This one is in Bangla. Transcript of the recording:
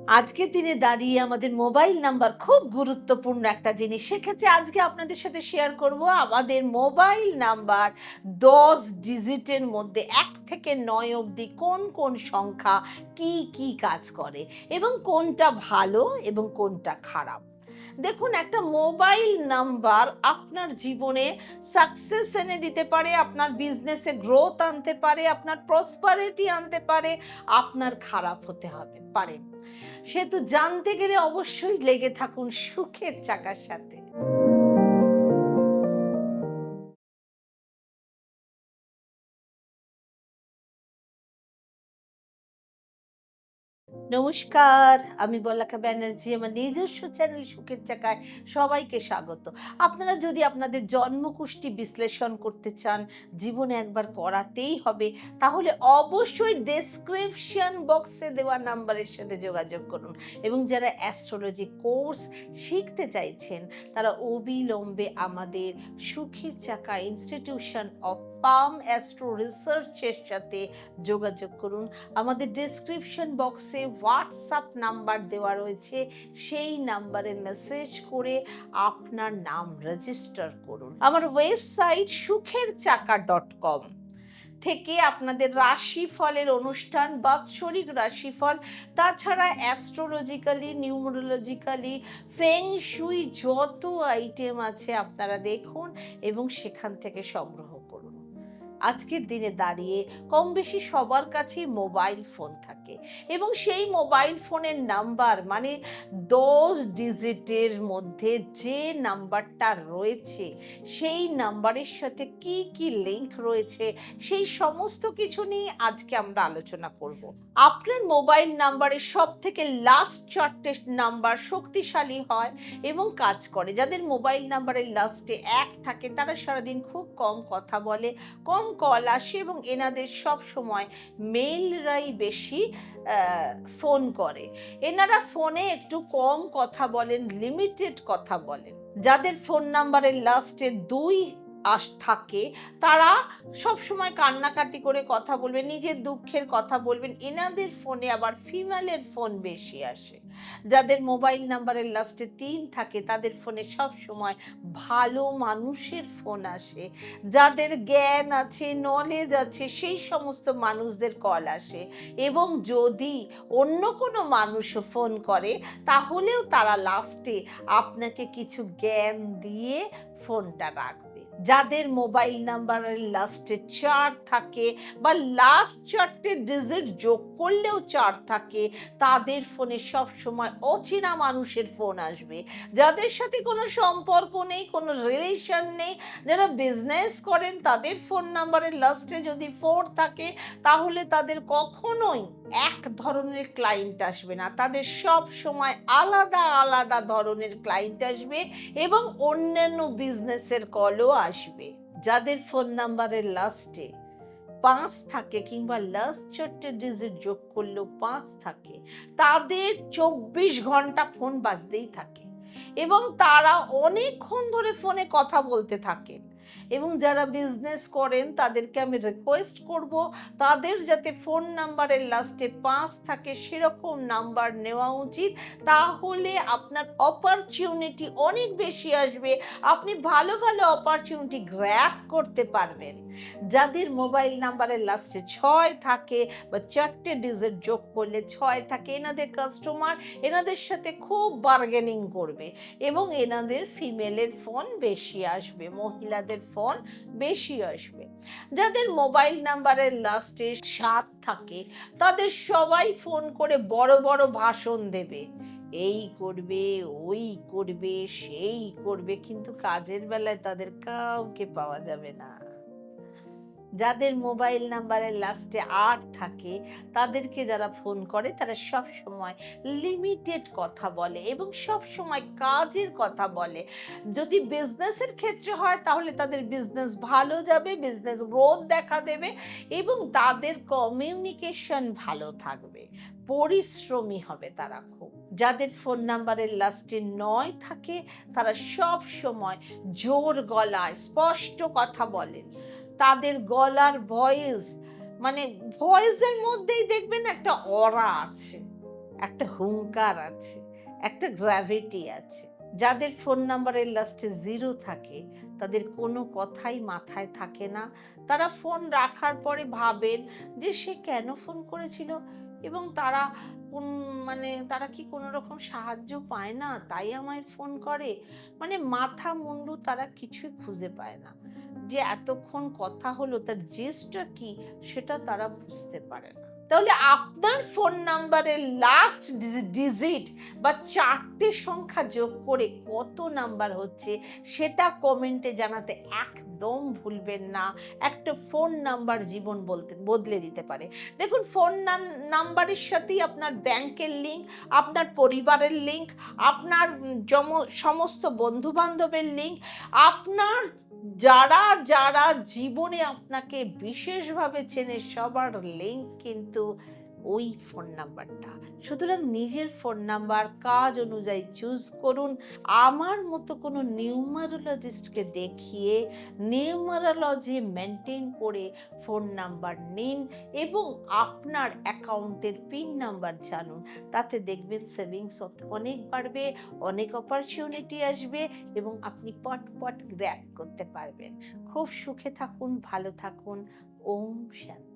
আজকের দিনে দাঁড়িয়ে আমাদের মোবাইল নাম্বার খুব গুরুত্বপূর্ণ একটা জিনিস। সেক্ষেত্রে আজকে আপনাদের সাথে শেয়ার করব আমাদের মোবাইল নাম্বার ১০ ডিজিটের মধ্যে ১ থেকে ৯ অবধি কোন কোন সংখ্যা কি কাজ করে এবং কোনটা ভালো এবং কোনটা খারাপ। দেখুন, একটা মোবাইল নাম্বার আপনার জীবনে সাকসেস এনে দিতে পারে, আপনার বিজনেসে গ্রোথ আনতে পারে, আপনার প্রসপারিটি আনতে পারে, আপনার খারাপ হতে পারে। সেহেতু জানতে গেলে অবশ্যই লেগে থাকুন সুখের চাকার সাথে। নমস্কার, আমি বলাকা ব্যানার্জি। আমার নিজস্ব চ্যানেল সুখের চাকায় সবাইকে স্বাগত। আপনারা যদি আপনাদের জন্মকুষ্টি বিশ্লেষণ করতে চান, জীবনে একবার করাতেই হবে, তাহলে অবশ্যই ডেসক্রিপশন বক্সে দেওয়া নাম্বারের সাথে যোগাযোগ করুন। এবং যারা অ্যাস্ট্রোলজি কোর্স শিখতে চাইছেন, তারা অবিলম্বে আমাদের সুখের চাকা ইনস্টিটিউশন অফ পাম অ্যাস্ট্রো রিসার্চের সাথে যোগাযোগ করুন। আমাদের ডেসক্রিপশন বক্সে হোয়াটসঅ্যাপ নাম্বার দেওয়া রয়েছে, সেই নাম্বারে মেসেজ করে আপনার নাম রেজিস্টার করুন। আমার ওয়েবসাইট sukherchaka.com থেকে আপনাদের রাশিফলের অনুষ্ঠান, বাৎসরিক রাশিফল, তাছাড়া অ্যাস্ট্রোলজিক্যালি, নিউমেরোলজিক্যালি, ফেং শুই যত আইটেম আছে আপনারা দেখুন এবং সেখান থেকে সংগ্রহ করুন। আজকের দিনে দাঁড়িয়ে কম বেশি সবার কাছেই মোবাইল ফোন থাকে এবং সেই মোবাইল ফোনের নাম্বার মানে ১০ ডিজিটের মধ্যে যে নাম্বারটা রয়েছে, সেই নাম্বারের সাথে কি লিংক রয়েছে, সেই সমস্ত কিছু নিয়ে আজকে আমরা আলোচনা করব। আপনার মোবাইল নাম্বারের সব থেকে লাস্ট ৪টে নাম্বার শক্তিশালী হয় এবং কাজ করে। যাদের মোবাইল নাম্বারের লাস্টে ১ থাকে তারা সারাদিন খুব কম কথা বলে, কম কল আসে এবং এনাদের সব সময় মেলরাই বেশি ফোন করে। এনারা ফোনে একটু কম কথা বলেন, লিমিটেড কথা বলেন। যাদের ফোন নাম্বারের লাস্টে ২ থাকে তারা সব সময় কান্নাকাটি করে কথা বলবেন, নিজের দুঃখের কথা বলবেন। এনাদের ফোনে আবার ফিমেলের ফোন বেশি আসে। যাদের মোবাইল নাম্বারের লাস্টে ৩ থাকে তাদের ফোনে সব সময় ভালো মানুষের ফোন আসে। যাদের জ্ঞান আছে, নলেজ আছে, সেই সমস্ত মানুষদের কল আসে এবং যদি অন্য কোনো মানুষও ফোন করে তাহলেও তারা লাস্টে আপনাকে কিছু জ্ঞান দিয়ে ফোনটা রাখবে। যাদের মোবাইল নাম্বারের লাস্টে ৪ থাকে বা লাস্ট ৪টে ডিজিট যোগ করলেও ৪ থাকে, তাদের ফোনে সব সময় অচেনা মানুষের ফোন আসবে। যাদের সাথে কোনো সম্পর্ক নেই, কোনো রিলেশন নেই, যারা বিজনেস করেন তাদের ফোন নাম্বারের লাস্টে যদি ৪ থাকে তাহলে তাদের কখনোই এক ধরনের ক্লায়েন্ট আসবে না। তাদের সব সময় আলাদা ধরনের ক্লায়েন্ট আসবে এবং অন্যান্য বিজনেসের কলও আসবে। যাদের ফোন নাম্বারের লাস্টে ৫ থাকে কিংবা লাস্ট ৪টে ডিজিট যোগ করলেও ৫ থাকে, তাদের ২৪ ঘন্টা ফোন বাজতেই থাকে এবং তারা অনেকক্ষণ ধরে ফোনে কথা বলতে থাকেন। এবং যারা বিজনেস করেন তাদেরকে আমি রিকোয়েস্ট করব তাদের যাতে ফোন নাম্বারের লাস্টে ৫ থাকে সেরকম নাম্বার নেওয়া উচিত। তাহলে আপনার অপরচুনিটি অনেক বেশি আসবে, আপনি ভালো অপরচুনিটি গ্র্যাব করতে পারবেন। যাদের মোবাইল নাম্বারের লাস্টে ৬ থাকে বা ৪টে ডিজিট যোগ করলে ৬ থাকে, এনাদের কাস্টমার এনাদের সাথে খুব বার্গেনিং করবে এবং এনাদের ফিমেলের ফোন বেশি আসবে, মহিলাদের ফোন বেশি আসবে। যাদের মোবাইল নাম্বারের লাস্টে ৭ থাকে তাদের সবাই ফোন করে বড় ভাষণ দেবে, এই করবে, ওই করবে, সেই করবে, কিন্তু কাজের বেলায় তাদের কাউকে পাওয়া যাবে না। যাদের মোবাইল নাম্বারের লাস্টে ৮ থাকে তাদেরকে যারা ফোন করে তারা সব সময় লিমিটেড কথা বলে এবং সব সময় কাজের কথা বলে। যদি বিজনেসের ক্ষেত্রে হয় তাহলে তাদের বিজনেস ভালো যাবে, বিজনেস গ্রোথ দেখা দেবে এবং তাদের কমিউনিকেশন ভালো থাকবে, পরিশ্রমী হবে তারা খুব। যাদের ফোন নাম্বারের লাস্টে ৯ থাকে তারা সব সময় জোর গলায় স্পষ্ট কথা বলেন। তাদের গলার ভয়েস মানে ভয়েসের মধ্যেই দেখবেন একটা অরা আছে, একটা হুংকার আছে, একটা গ্র্যাভিটি আছে। যাদের ফোন নাম্বারের লাস্টে 0 থাকে তাদের কোনো কথাই মাথায় থাকে না। তারা ফোন রাখার পরে ভাবেন যে সে কেন ফোন করেছিল, এবং তারা কোন মানে তারা কি কোনো রকম সাহায্য পায় না তাই আমায় ফোন করে? মানে মাথা মুন্ডু তারা কিছুই খুঁজে পায় না। যে এতক্ষণ কথা হলো তার জিস্টটা কি সেটা তারা বুঝতে পারে না। তাহলে আপনার ফোন নাম্বারের লাস্ট ডিজিট বা 4টে সংখ্যা যোগ করে কত নাম্বার হচ্ছে সেটা কমেন্টে জানাতে একদম ভুলবেন না। একটা ফোন নাম্বার জীবন বদলে দিতে পারে। দেখুন, ফোন নাম্বারের সাথেই আপনার ব্যাংকের লিঙ্ক, আপনার পরিবারের লিঙ্ক, আপনার সমস্ত বন্ধু বান্ধবের লিঙ্ক, আপনার যারা যারা জীবনে আপনাকে বিশেষভাবে চেনে সবার লিঙ্ক কিন্তু ওই ফোন নাম্বারটা। সুতরাং নিজের ফোন নাম্বার কাজ অনুযায়ী চুজ করুন। আমার মতো কোনো নিউমারোলজিস্টকে দেখিয়ে নিউমারোলজি মেনটেন করে ফোন নাম্বার নিন এবং আপনার অ্যাকাউন্টের পিন নাম্বার জানুন। তাতে দেখবেন সেভিংস অনেক বাড়বে, অনেক অপরচুনিটি আসবে এবং আপনি পট গ্র্যাব করতে পারবেন। খুব সুখে থাকুন, ভালো থাকুন। ওম শান্তি।